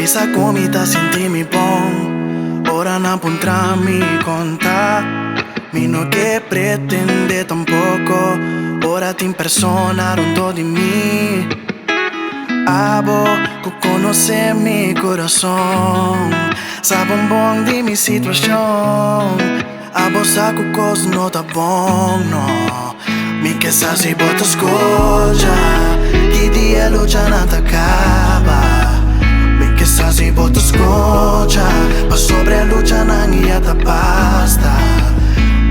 Bisa comita senti mi bom. Ora na puntra mi conta. Mi no che pretende tampoco. Ora ti impersonaron todo de mí. Abo, que conoce mi corazón. Sabe un bon de mi situación. Abo saco cos no tá bom, no. Mi que sa si bota escucha. Que dia lucha não te acaba. Mi que sa si bota escucha. Pa sobre a lucha não ia te basta.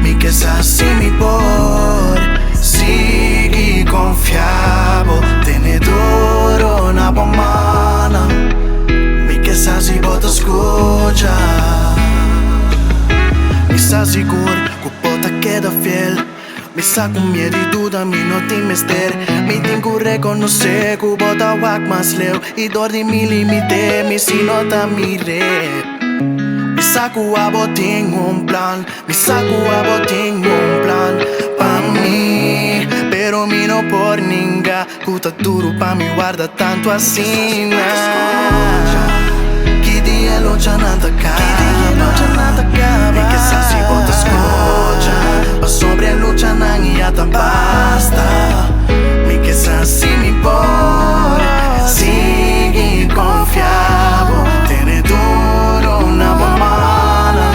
Mi que sa si mi por. Sigue confiável. Tenedor na bomana. Mi que sa si bota escucha. Mi sa seguro que bota queda fiel. Me saco miedo y duda, mi no te mister. Me tengo que reconocer que bota wak más leo. Y dor de mi límite, mi si no ta mire. Me saco a botín un plan. Me saco a botín un plan. Pa' mí, pero mi no por ninga. Cuta duro pa' mi guarda tanto así. Que dia lucha não te acaba. Mi que sa si bota escucha. Pa sobre a lucha não ia te basta. Mi que sa si mi por. Sigue confiável. Tenedor na bomana.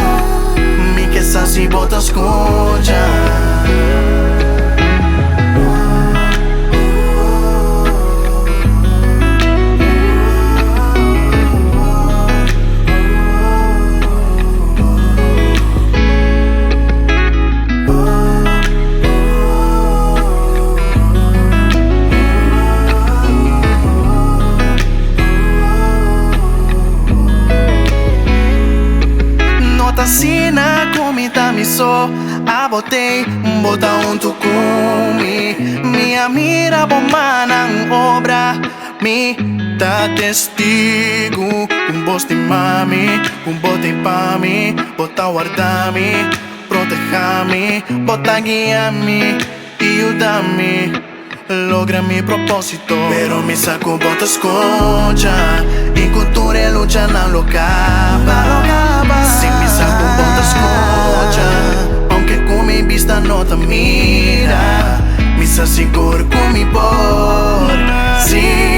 Mi que sa si bota escucha. Sina comita mi so. Abotei, bota junto comi. Minha mira bomana obra. Mi ta testigo. Boste mami, bote pa mi. Bota guardami, protejami. Bota guiami, ayudami. Logra mi propósito. Pero mi saco bota escucha. Y cultura lucha no lo acaba. Si mi saco bota escucha. Aunque con mi vista no te mira. Mi sa seguro con mi por. Sí.